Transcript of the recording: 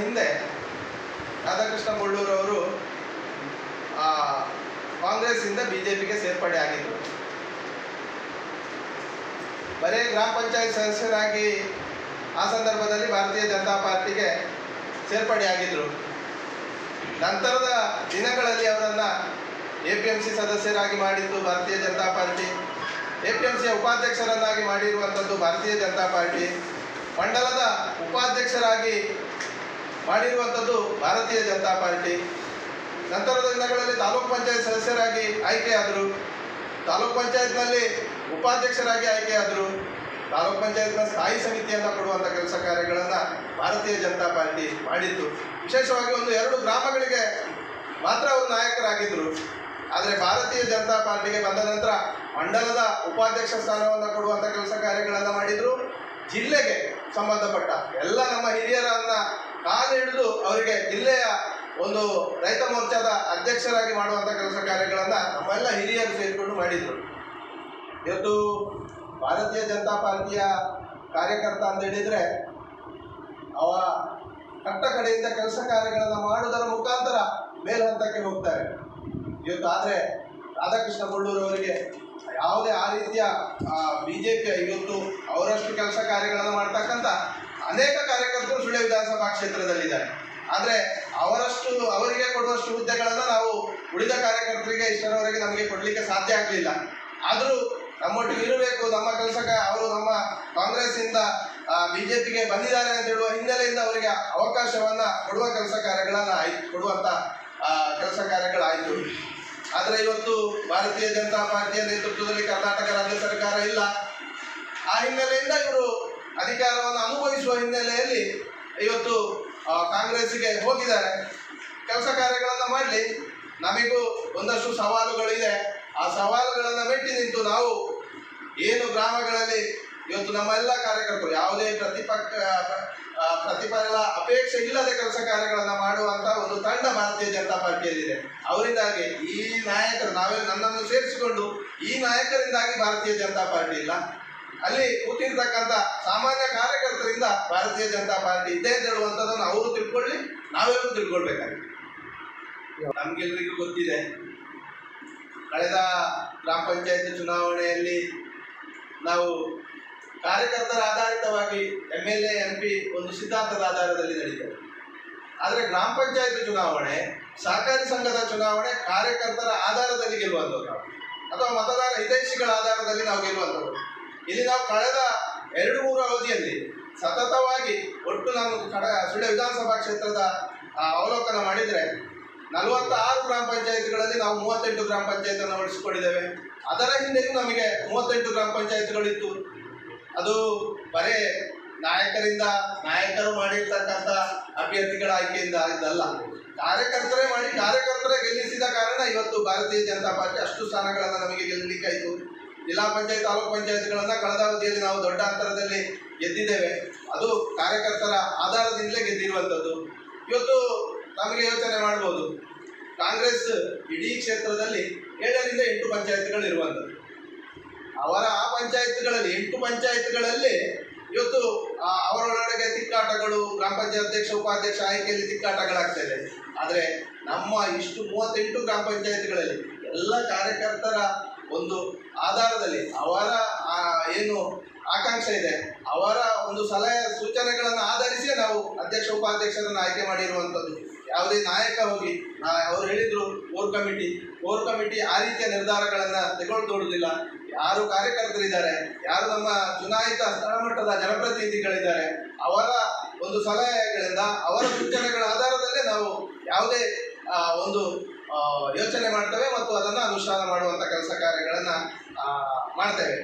ಹಿಂದೆ ರಾಧಾಕೃಷ್ಣ ಬೊಳ್ಳೂರು ಅವರು ಕಾಂಗ್ರೆಸ್ಸಿಂದ ಬಿಜೆಪಿಗೆ ಸೇರ್ಪಡೆ ಆಗಿದ್ದರು. ಬರೀ ಗ್ರಾಮ ಪಂಚಾಯತ್ ಸದಸ್ಯರಾಗಿ ಆ ಸಂದರ್ಭದಲ್ಲಿ ಭಾರತೀಯ ಜನತಾ ಪಾರ್ಟಿಗೆ ಸೇರ್ಪಡೆಯಾಗಿದ್ದರು. ನಂತರದ ದಿನಗಳಲ್ಲಿ ಅವರನ್ನು APMC ಸದಸ್ಯರಾಗಿ ಮಾಡಿದ್ದು ಭಾರತೀಯ ಜನತಾ ಪಾರ್ಟಿ, APMC ಉಪಾಧ್ಯಕ್ಷರನ್ನಾಗಿ ಮಾಡಿರುವಂಥದ್ದು ಭಾರತೀಯ ಜನತಾ ಪಾರ್ಟಿ, ಮಂಡಲದ ಉಪಾಧ್ಯಕ್ಷರಾಗಿ ಮಾಡಿರುವಂಥದ್ದು ಭಾರತೀಯ ಜನತಾ ಪಾರ್ಟಿ. ನಂತರದ ದಿನಗಳಲ್ಲಿ ತಾಲೂಕು ಪಂಚಾಯತ್ ಸದಸ್ಯರಾಗಿ ಆಯ್ಕೆಯಾದರು, ತಾಲೂಕು ಪಂಚಾಯತ್ನಲ್ಲಿ ಉಪಾಧ್ಯಕ್ಷರಾಗಿ ಆಯ್ಕೆಯಾದರು, ತಾಲೂಕು ಪಂಚಾಯತ್ನ ಸ್ಥಾಯಿ ಸಮಿತಿಯನ್ನು ಕೊಡುವಂಥ ಕೆಲಸ ಕಾರ್ಯಗಳನ್ನು ಭಾರತೀಯ ಜನತಾ ಪಾರ್ಟಿ ಮಾಡಿತ್ತು. ವಿಶೇಷವಾಗಿ 1-2 ಗ್ರಾಮಗಳಿಗೆ ಮಾತ್ರ ಅವರು ನಾಯಕರಾಗಿದ್ದರು. ಆದರೆ ಭಾರತೀಯ ಜನತಾ ಪಾರ್ಟಿಗೆ ಬಂದ ನಂತರ ಮಂಡಲದ ಉಪಾಧ್ಯಕ್ಷ ಸ್ಥಾನವನ್ನು ಕೊಡುವಂಥ ಕೆಲಸ ಕಾರ್ಯಗಳನ್ನು ಮಾಡಿದರು. ಜಿಲ್ಲೆಗೆ ಸಂಬಂಧಪಟ್ಟ ಎಲ್ಲ ನಮ್ಮ ಹಿರಿಯರನ್ನು ಕಾಲು ಹಿಡಿದು ಅವರಿಗೆ ಜಿಲ್ಲೆಯ ಒಂದು ರೈತ ಮೋರ್ಚಾದ ಅಧ್ಯಕ್ಷರಾಗಿ ಮಾಡುವಂಥ ಕೆಲಸ ಕಾರ್ಯಗಳನ್ನು ನಮ್ಮೆಲ್ಲ ಹಿರಿಯರು ಸೇರಿಕೊಂಡು ಮಾಡಿದರು. ಇವತ್ತು ಭಾರತೀಯ ಜನತಾ ಪಾರ್ಟಿಯ ಕಾರ್ಯಕರ್ತ ಅಂತ ಹೇಳಿದರೆ ಅವ ಕಟ್ಟ ಕಡೆಯಿಂದ ಕೆಲಸ ಕಾರ್ಯಗಳನ್ನು ಮಾಡುವುದರ ಮುಖಾಂತರ ಮೇಲ್ಹಂತಕ್ಕೆ ಹೋಗ್ತಾರೆ. ಇವತ್ತು ಆದರೆ ರಾಧಾಕೃಷ್ಣ ಬೊಳ್ಳೂರು ಅವರಿಗೆ ಯಾವುದೇ ಆ ರೀತಿಯ BJP ಇವತ್ತು ಅವರಷ್ಟು ಕೆಲಸ ಕಾರ್ಯಗಳನ್ನು ಮಾಡ್ತಕ್ಕಂಥ ಅನೇಕ ಕಾರ್ಯಕರ್ತರು ಸುಳ್ಯ ವಿಧಾನಸಭಾ ಕ್ಷೇತ್ರದಲ್ಲಿದ್ದಾರೆ. ಆದರೆ ಅವರಿಗೆ ಕೊಡುವಷ್ಟು ಹುದ್ದೆಗಳನ್ನು ನಾವು ಉಳಿದ ಕಾರ್ಯಕರ್ತರಿಗೆ ಇಷ್ಟರವರೆಗೆ ನಮಗೆ ಕೊಡಲಿಕ್ಕೆ ಸಾಧ್ಯ ಆಗಲಿಲ್ಲ. ಆದರೂ ನಮ್ಮೊಟ್ಟಿಗೆ ಇರಬೇಕು, ನಮ್ಮ ಅವರು ನಮ್ಮ ಕಾಂಗ್ರೆಸ್ಸಿಂದ BJPಗೆ ಬಂದಿದ್ದಾರೆ ಅಂತ ಹೇಳುವ ಹಿನ್ನೆಲೆಯಿಂದ ಅವರಿಗೆ ಅವಕಾಶವನ್ನು ಕೊಡುವ ಕೆಲಸ ಕಾರ್ಯಗಳನ್ನು ಕೊಡುವಂಥ ಕೆಲಸ ಕಾರ್ಯಗಳಾಯಿತು. ಆದರೆ ಇವತ್ತು ಭಾರತೀಯ ಜನತಾ ಪಾರ್ಟಿಯ ನೇತೃತ್ವದಲ್ಲಿ ಕರ್ನಾಟಕ ರಾಜ್ಯ ಸರ್ಕಾರ ಇಲ್ಲ. ಆ ಹಿನ್ನೆಲೆಯಿಂದ ಇವರು ಅಧಿಕಾರವನ್ನು ಅನುಭವಿಸುವ ಹಿನ್ನೆಲೆಯಲ್ಲಿ ಇವತ್ತು ಕಾಂಗ್ರೆಸ್ಸಿಗೆ ಹೋಗಿದ್ದಾರೆ. ಕೆಲಸ ಕಾರ್ಯಗಳನ್ನು ಮಾಡಲಿ, ನಮಗೂ ಒಂದಷ್ಟು ಸವಾಲುಗಳಿದೆ. ಆ ಸವಾಲುಗಳನ್ನು ಮೆಟ್ಟಿ ನಿಂತು ನಾವು ಏನು ಗ್ರಾಮಗಳಲ್ಲಿ ಇವತ್ತು ನಮ್ಮ ಎಲ್ಲ ಕಾರ್ಯಕರ್ತರು ಯಾವುದೇ ಪ್ರತಿಫಲ ಅಪೇಕ್ಷೆ ಇಲ್ಲದೆ ಕೆಲಸ ಕಾರ್ಯಗಳನ್ನು ಮಾಡುವಂಥ ಒಂದು ತಂಡ ಭಾರತೀಯ ಜನತಾ ಪಾರ್ಟಿಯಲ್ಲಿದೆ. ಅವರಿಂದಾಗಿ ಈ ನಾಯಕರು ನನ್ನನ್ನು ಸೇರಿಸಿಕೊಂಡು ಈ ನಾಯಕರಿಂದಾಗಿ ಭಾರತೀಯ ಜನತಾ ಪಾರ್ಟಿ ಇಲ್ಲ, ಅಲ್ಲಿ ಕೂತಿರ್ತಕ್ಕಂಥ ಸಾಮಾನ್ಯ ಕಾರ್ಯಕರ್ತರಿಂದ ಭಾರತೀಯ ಜನತಾ ಪಾರ್ಟಿ ಇದೆ ಅಂತ ಹೇಳುವಂಥದ್ದನ್ನು ಅವರು ತಿಳ್ಕೊಳ್ಳಿ, ನಾವೆಲ್ಲರೂ ತಿಳ್ಕೊಳ್ಬೇಕಾಗಿದೆ. ನಮಗೆಲ್ಲರಿಗೂ ಗೊತ್ತಿದೆ, ಕಳೆದ ಗ್ರಾಮ ಪಂಚಾಯತ್ ಚುನಾವಣೆಯಲ್ಲಿ ನಾವು ಕಾರ್ಯಕರ್ತರ ಆಧಾರಿತವಾಗಿ MLA MP ಒಂದು ಸಿದ್ಧಾಂತದ ಆಧಾರದಲ್ಲಿ ನಡೀತದೆ. ಆದರೆ ಗ್ರಾಮ ಪಂಚಾಯತ್ ಚುನಾವಣೆ, ಸಹಕಾರಿ ಸಂಘದ ಚುನಾವಣೆ ಕಾರ್ಯಕರ್ತರ ಆಧಾರದಲ್ಲಿ ಗೆಲ್ಲುವಂಥದ್ದು ಅಥವಾ ಮತದಾರ ಹಿತೈಷಿಗಳ ಆಧಾರದಲ್ಲಿ ನಾವು ಗೆಲ್ಲುವಂಥದ್ದು. ಇಲ್ಲಿ ನಾವು ಕಳೆದ 2-3 ಅವಧಿಯಲ್ಲಿ ಸತತವಾಗಿ ಒಟ್ಟು ನಾವು ಸುಳ್ಯ ವಿಧಾನಸಭಾ ಕ್ಷೇತ್ರದ ಅವಲೋಕನ ಮಾಡಿದರೆ 46 ಗ್ರಾಮ ಪಂಚಾಯತ್ಗಳಲ್ಲಿ ನಾವು 38 ಗ್ರಾಮ ಪಂಚಾಯತನ್ನು ಉಳಿಸಿಕೊಂಡಿದ್ದೇವೆ. ಅದರ ಹಿಂದೆಯೂ ನಮಗೆ 38 ಗ್ರಾಮ ಪಂಚಾಯತ್ಗಳಿತ್ತು. ಅದು ಬರೇ ನಾಯಕರು ಮಾಡಿರ್ತಕ್ಕಂಥ ಅಭ್ಯರ್ಥಿಗಳ ಆಯ್ಕೆಯಿಂದ ಇದಲ್ಲ, ಕಾರ್ಯಕರ್ತರೇ ಮಾಡಿ ಕಾರ್ಯಕರ್ತರೇ ಗೆಲ್ಲಿಸಿದ ಕಾರಣ ಇವತ್ತು ಭಾರತೀಯ ಜನತಾ ಪಾರ್ಟಿ ಅಷ್ಟು ಸ್ಥಾನಗಳನ್ನು ನಮಗೆ ಗೆಲ್ಲಲಿಕ್ಕಾಯಿತು. ಜಿಲ್ಲಾ ಪಂಚಾಯತ್ ತಾಲೂಕು ಪಂಚಾಯತ್ಗಳನ್ನು ಕಳೆದ ಅವಧಿಯಲ್ಲಿ ನಾವು ದೊಡ್ಡ ಅಂತರದಲ್ಲಿ ಗೆದ್ದಿದ್ದೇವೆ. ಅದು ಕಾರ್ಯಕರ್ತರ ಆಧಾರದಿಂದಲೇ ಗೆದ್ದಿರುವಂಥದ್ದು. ಇವತ್ತು ನಮಗೆ ಯೋಚನೆ ಮಾಡ್ಬೋದು, ಕಾಂಗ್ರೆಸ್ ಇಡೀ ಕ್ಷೇತ್ರದಲ್ಲಿ 7ರಿಂದ 8 ಪಂಚಾಯತ್ಗಳು ಇರುವಂಥದ್ದು. ಅವರ ಆ ಪಂಚಾಯತ್ಗಳಲ್ಲಿ 8 ಪಂಚಾಯತ್ಗಳಲ್ಲಿ ಇವತ್ತು ಅವರೊಳಗೆ ತಿಕ್ಕಾಟಗಳು, ಗ್ರಾಮ ಪಂಚಾಯತ್ ಅಧ್ಯಕ್ಷ ಉಪಾಧ್ಯಕ್ಷ ಆಯ್ಕೆಯಲ್ಲಿ ತಿಕ್ಕಾಟಗಳಾಗ್ತಾಯಿದೆ. ಆದರೆ ನಮ್ಮ 38 ಗ್ರಾಮ ಪಂಚಾಯತ್ಗಳಲ್ಲಿ ಎಲ್ಲ ಕಾರ್ಯಕರ್ತರ ಒಂದು ಆಧಾರದಲ್ಲಿ ಅವರ ಏನು ಆಕಾಂಕ್ಷೆ ಇದೆ, ಅವರ ಒಂದು ಸಲಹೆ ಸೂಚನೆಗಳನ್ನು ಆಧರಿಸಿ ನಾವು ಅಧ್ಯಕ್ಷ ಉಪಾಧ್ಯಕ್ಷರನ್ನು ಆಯ್ಕೆ ಮಾಡಿರುವಂಥದ್ದು. ಯಾವುದೇ ನಾಯಕ ಹೋಗಿ ಅವರು ಹೇಳಿದರು ಕೋರ್ ಕಮಿಟಿ ಆ ರೀತಿಯ ನಿರ್ಧಾರಗಳನ್ನು ತೆಗೆದುಕೊಳ್ಳುವುದಿಲ್ಲ. ಯಾರು ಕಾರ್ಯಕರ್ತರಿದ್ದಾರೆ, ಯಾರು ನಮ್ಮ ಚುನಾಯಿತ ಸ್ಥಳಮಟ್ಟದ ಜನಪ್ರತಿನಿಧಿಗಳಿದ್ದಾರೆ, ಅವರ ಒಂದು ಸಲಹೆಗಳಿಂದ ಅವರ ಸೂಚನೆಗಳ ಆಧಾರದಲ್ಲೇ ನಾವು ಯಾವುದೇ ಒಂದು ಯೋಚನೆ ಮಾಡ್ತೇವೆ ಮತ್ತು ಅದನ್ನು ಅನುಷ್ಠಾನ ಮಾಡುವಂಥ ಕೆಲಸ ಕಾರ್ಯಗಳನ್ನು ಮಾಡ್ತೇವೆ.